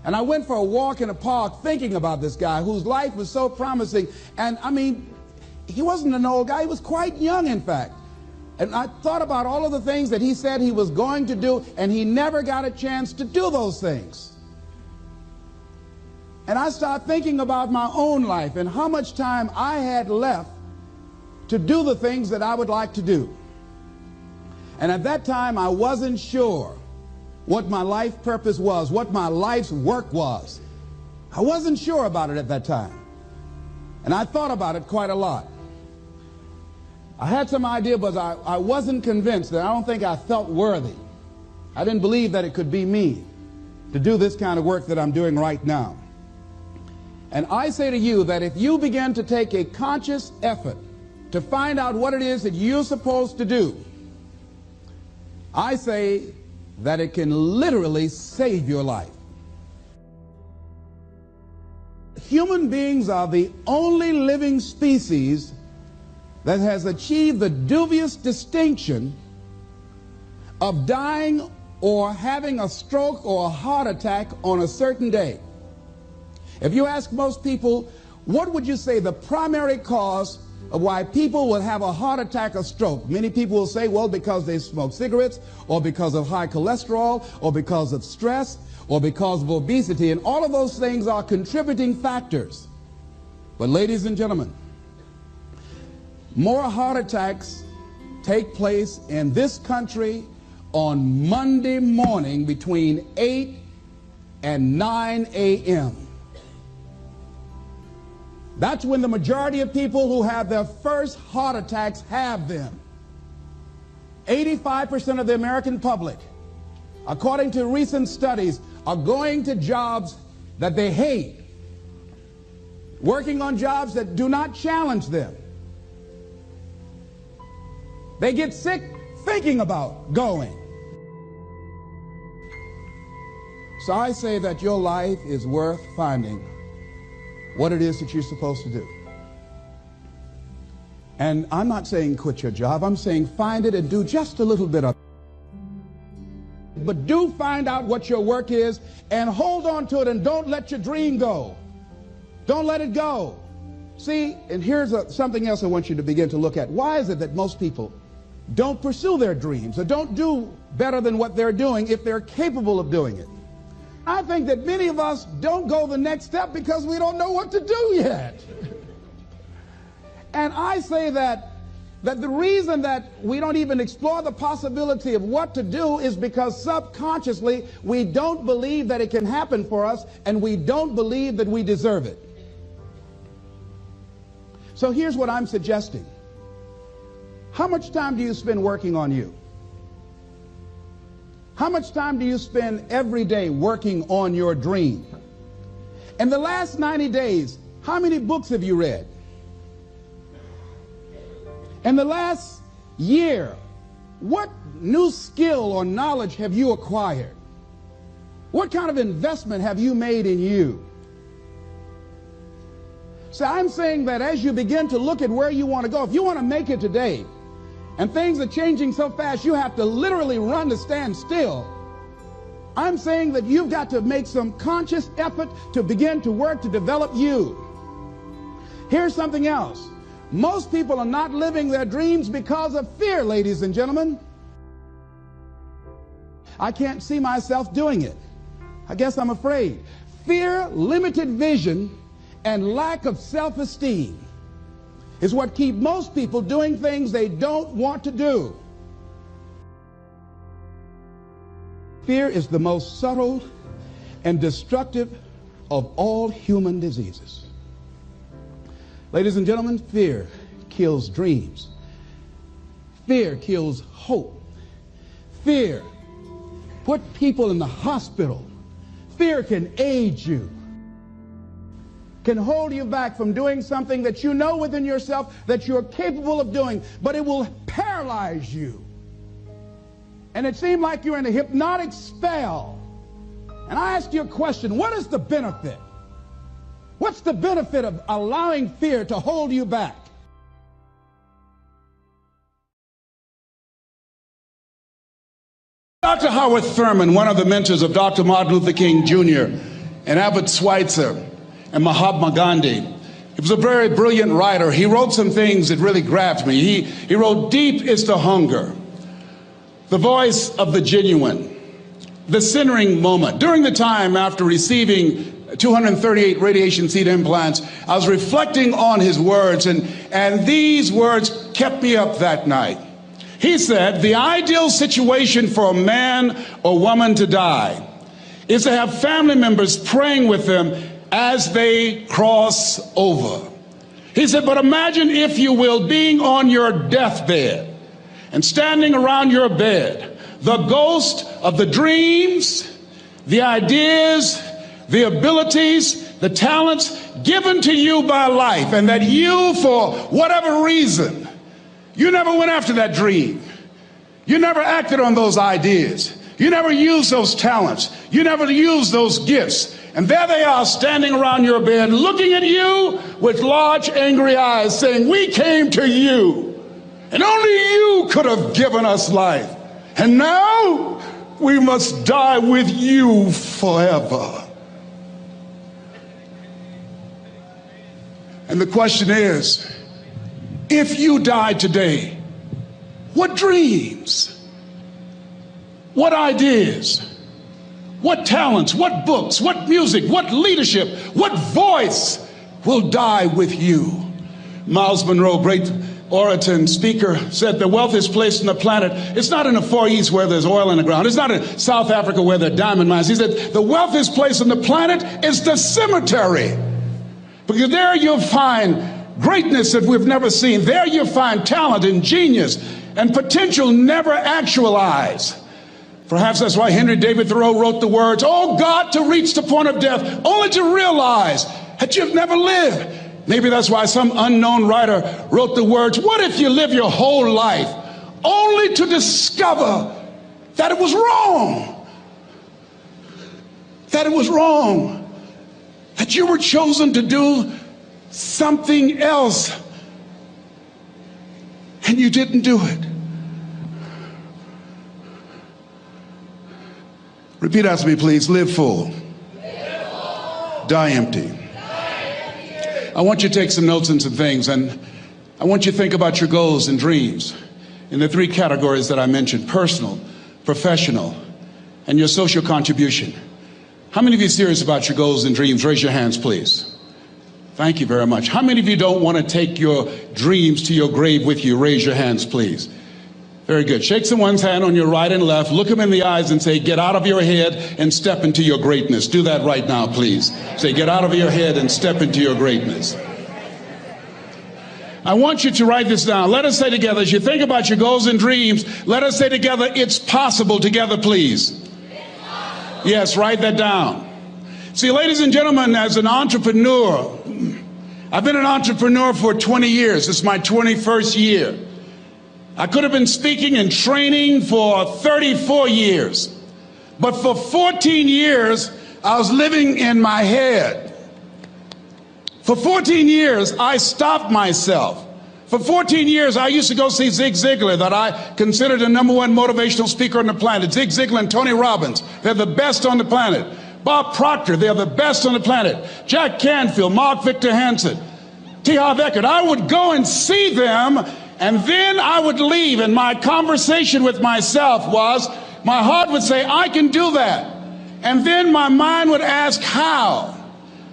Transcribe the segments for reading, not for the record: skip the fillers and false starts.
And I went for a walk in a park thinking about this guy whose life was so promising. And I mean, he wasn't an old guy. He was quite young, in fact. And I thought about all of the things that he said he was going to do, and he never got a chance to do those things. And I started thinking about my own life and how much time I had left to do the things that I would like to do. And at that time, I wasn't sure what my life purpose was, what my life's work was. I wasn't sure about it at that time. And I thought about it quite a lot. I had some idea, but I wasn't convinced. And I don't think I felt worthy. I didn't believe that it could be me to do this kind of work that I'm doing right now. And I say to you that if you begin to take a conscious effort to find out what it is that you're supposed to do, I say that it can literally save your life. Human beings are the only living species that has achieved the dubious distinction of dying or having a stroke or a heart attack on a certain day. If you ask most people, what would you say the primary cause of why people will have a heart attack or stroke? Many people will say, well, because they smoke cigarettes, or because of high cholesterol, or because of stress, or because of obesity. And all of those things are contributing factors. But ladies and gentlemen, more heart attacks take place in this country on Monday morning between 8 and 9 a.m. That's when the majority of people who have their first heart attacks have them. 85% of the American public, according to recent studies, are going to jobs that they hate, working on jobs that do not challenge them. They get sick thinking about going. So I say that your life is worth finding what it is that you're supposed to do. And I'm not saying quit your job. I'm saying find it and do just a little bit of it. But do find out what your work is and hold on to it, and don't let your dream go. Don't let it go. See, and here's something else I want you to begin to look at. Why is it that most people don't pursue their dreams or don't do better than what they're doing if they're capable of doing it? I think that many of us don't go the next step because we don't know what to do yet. And I say that the reason that we don't even explore the possibility of what to do is because subconsciously we don't believe that it can happen for us, and we don't believe that we deserve it. So here's what I'm suggesting. How much time do you spend working on you? How much time do you spend every day working on your dream? In the last 90 days, how many books have you read? In the last year, what new skill or knowledge have you acquired? What kind of investment have you made in you? So I'm saying that as you begin to look at where you want to go, if you want to make it today, and things are changing so fast, you have to literally run to stand still. I'm saying that you've got to make some conscious effort to begin to work to develop you. Here's something else. Most people are not living their dreams because of fear, ladies and gentlemen. I can't see myself doing it. I guess I'm afraid. Fear, limited vision, and lack of self-esteem is what keep most people doing things they don't want to do. Fear is the most subtle and destructive of all human diseases. Ladies and gentlemen, fear kills dreams. Fear kills hope. Fear put people in the hospital. Fear can age you, can hold you back from doing something that you know within yourself that you're capable of doing, but it will paralyze you. And it seems like you're in a hypnotic spell. And I ask you a question, what is the benefit? What's the benefit of allowing fear to hold you back? Dr. Howard Thurman, one of the mentors of Dr. Martin Luther King Jr., and Albert Schweitzer and Mahatma Gandhi. He was a very brilliant writer. He wrote some things that really grabbed me. He wrote, "Deep is the hunger, the voice of the genuine, the centering moment." During the time after receiving 238 radiation seed implants, I was reflecting on his words, and these words kept me up that night. He said, "The ideal situation for a man or woman to die is to have family members praying with them as they cross over." He said, "But imagine, if you will, being on your deathbed and standing around your bed, the ghost of the dreams, the ideas, the abilities, the talents given to you by life, and that you, for whatever reason, you never went after that dream. You never acted on those ideas. You never used those talents. You never used those gifts. And there they are standing around your bed, looking at you with large, angry eyes, saying, 'We came to you, and only you could have given us life. And now we must die with you forever.'" And the question is, if you died today, what dreams, what ideas, what talents, what books, what music, what leadership, what voice will die with you? Miles Monroe, great orator and speaker, said the wealthiest place on the planet, it's not in the Far East where there's oil in the ground. It's not in South Africa where there are diamond mines. He said the wealthiest place on the planet is the cemetery. Because there you'll find greatness that we've never seen. There you'll find talent and genius and potential never actualized. Perhaps that's why Henry David Thoreau wrote the words, "Oh God, to reach the point of death, only to realize that you've never lived." Maybe that's why some unknown writer wrote the words, "What if you live your whole life only to discover that it was wrong? That it was wrong. That you were chosen to do something else and you didn't do it." Repeat after me, please. Live full. Die empty. I want you to take some notes and some things, and I want you to think about your goals and dreams in the three categories that I mentioned: personal, professional, and your social contribution. How many of you are serious about your goals and dreams? Raise your hands, please. Thank you very much. How many of you don't want to take your dreams to your grave with you? Raise your hands, please. Very good. Shake someone's hand on your right and left. Look them in the eyes and say, "Get out of your head and step into your greatness." Do that right now, please. Say, "Get out of your head and step into your greatness." I want you to write this down. Let us say together, as you think about your goals and dreams, let us say together, "It's possible," together, please. Yes, write that down. See, ladies and gentlemen, as an entrepreneur, I've been an entrepreneur for 20 years. This is my 21st year. I could have been speaking and training for 34 years. But for 14 years, I was living in my head. For 14 years, I stopped myself. For 14 years, I used to go see Zig Ziglar, that I considered the #1 motivational speaker on the planet. Zig Ziglar and Tony Robbins, they're the best on the planet. Bob Proctor, they're the best on the planet. Jack Canfield, Mark Victor Hansen, T. Harv Eker. I would go and see them, and then I would leave, and my conversation with myself was, my heart would say, "I can do that." And then my mind would ask, how?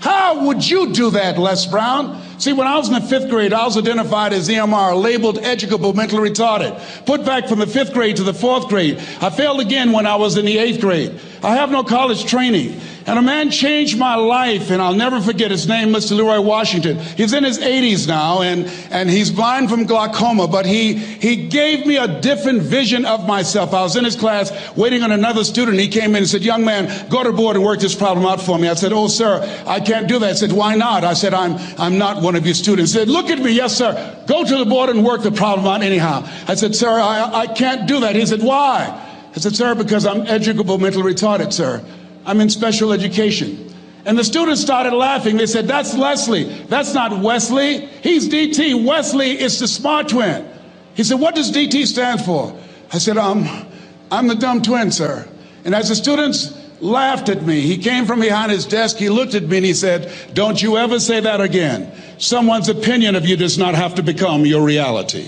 How would you do that, Les Brown? See, when I was in the 5th grade, I was identified as EMR, labeled educable mentally retarded, put back from the 5th grade to the 4th grade. I failed again when I was in the 8th grade. I have no college training. And a man changed my life, and I'll never forget his name, Mr. Leroy Washington. He's in his 80s now, and he's blind from glaucoma, but he gave me a different vision of myself. I was in his class waiting on another student. He came in and said, "Young man, go to the board and work this problem out for me." I said, "Oh, sir, I can't do that." I said, "Why not?" I said, I'm not one of your students." He said, "Look at me." "Yes, sir. Go to the board and work the problem out anyhow." I said, "Sir, I can't do that." He said, "Why?" I said, "Sir, because I'm educable mentally retarded, sir. I'm in special education." And the students started laughing. They said, "That's Leslie. That's not Wesley. He's DT. Wesley is the smart twin." He said, "What does DT stand for?" I said, I'm the dumb twin, sir." And as the students laughed at me. He came from behind his desk, he looked at me and he said, "Don't you ever say that again. Someone's opinion of you does not have to become your reality."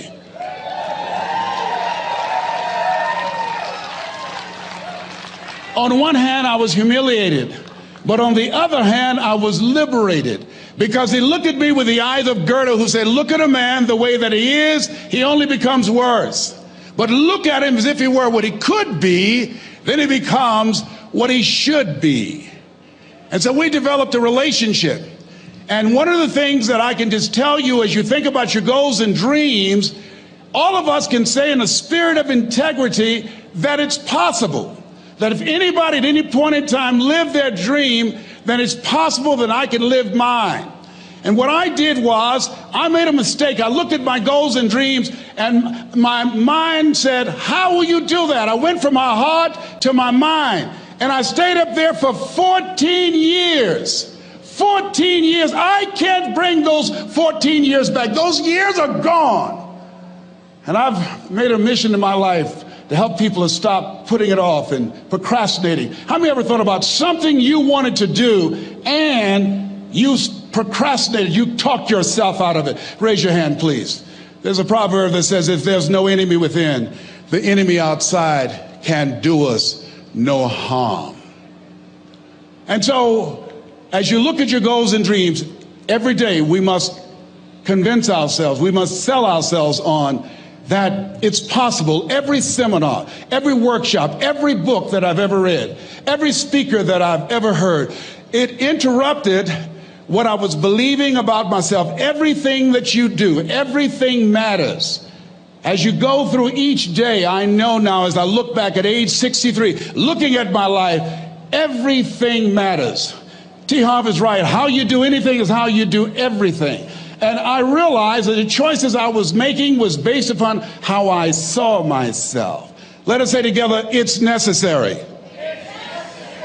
On one hand, I was humiliated, but on the other hand, I was liberated, because he looked at me with the eyes of Goethe, who said, "Look at a man the way that he is, he only becomes worse. But look at him as if he were what he could be, then he becomes what he should be." And so we developed a relationship. And one of the things that I can just tell you as you think about your goals and dreams, all of us can say in a spirit of integrity that it's possible. That if anybody at any point in time lived their dream, then it's possible that I can live mine. And what I did was, I made a mistake. I looked at my goals and dreams, and my mind said, "How will you do that?" I went from my heart to my mind, and I stayed up there for 14 years. 14 years. I can't bring those 14 years back. Those years are gone. And I've made a mission in my life to help people to stop putting it off and procrastinating. How many ever thought about something you wanted to do and you procrastinated, you talked yourself out of it? Raise your hand, please. There's a proverb that says, if there's no enemy within, the enemy outside can do us no harm. And so, as you look at your goals and dreams, every day we must convince ourselves, we must sell ourselves on that it's possible. Every seminar, every workshop, every book that I've ever read, every speaker that I've ever heard, it interrupted what I was believing about myself. Everything that you do, everything matters. As you go through each day, I know now as I look back at age 63, looking at my life, everything matters. T. Harv is right. How you do anything is how you do everything. And I realized that the choices I was making was based upon how I saw myself. Let us say together, it's necessary.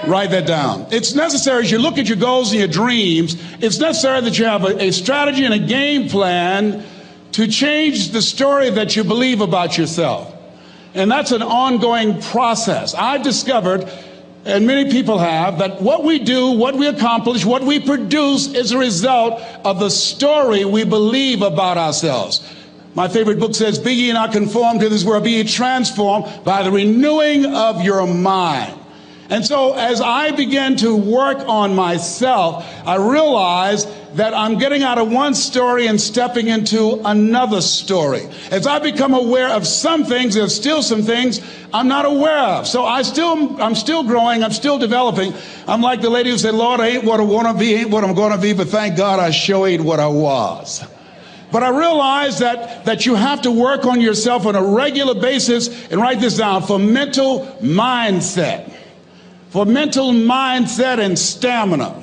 Write that down. It's necessary as you look at your goals and your dreams, it's necessary that you have a strategy and a game plan to change the story that you believe about yourself. And that's an ongoing process. I've discovered, and many people have, that what we do, what we accomplish, what we produce is a result of the story we believe about ourselves. My favorite book says, "Be ye not conformed to this world, be ye transformed by the renewing of your mind." And so as I began to work on myself, I realized that I'm getting out of one story and stepping into another story. As I become aware of some things, there's still some things I'm not aware of. So I'm still growing, I'm still developing. I'm like the lady who said, "Lord, I ain't what I want to be, ain't what I'm going to be, but thank God I sure ain't what I was." But I realize that you have to work on yourself on a regular basis, and write this down, for mental mindset. For mental mindset and stamina.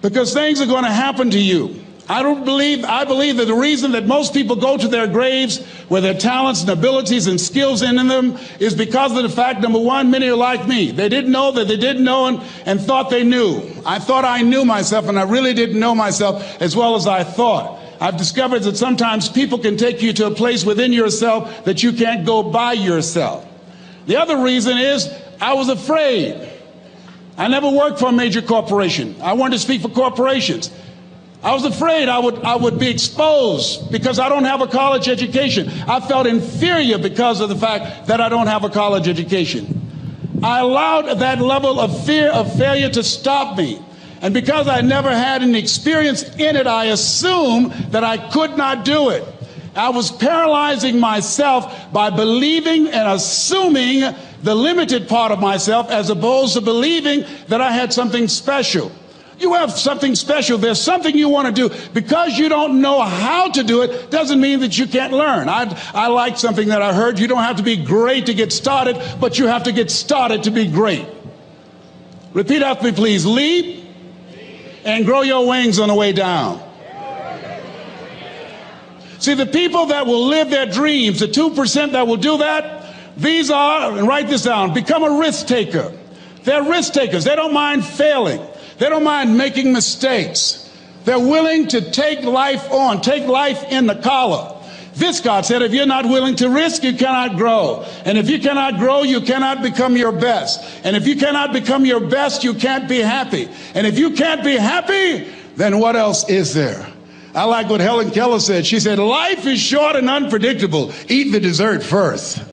Because things are going to happen to you. I believe that the reason that most people go to their graves with their talents and abilities and skills in them is because of the fact, number one, many are like me. They didn't know that they didn't know and thought they knew. I thought I knew myself, and I really didn't know myself as well as I thought. I've discovered that sometimes people can take you to a place within yourself that you can't go by yourself. The other reason is I was afraid. I never worked for a major corporation. I wanted to speak for corporations. I was afraid I would be exposed because I don't have a college education. I felt inferior because of the fact that I don't have a college education. I allowed that level of fear of failure to stop me. And because I never had any experience in it, I assumed that I could not do it. I was paralyzing myself by believing and assuming the limited part of myself as opposed to believing that I had something special. You have something special. There's something you want to do. Because you don't know how to do it doesn't mean that you can't learn. I like something that I heard. You don't have to be great to get started, but you have to get started to be great. Repeat after me, please. Leap and grow your wings on the way down. See, the people that will live their dreams, the 2% that will do that, these are, and write this down, become a risk taker. They're risk takers. They don't mind failing. They don't mind making mistakes. They're willing to take life on, take life in the collar. Viscott said, if you're not willing to risk, you cannot grow. And if you cannot grow, you cannot become your best. And if you cannot become your best, you can't be happy. And if you can't be happy, then what else is there? I like what Helen Keller said. She said, life is short and unpredictable. Eat the dessert first.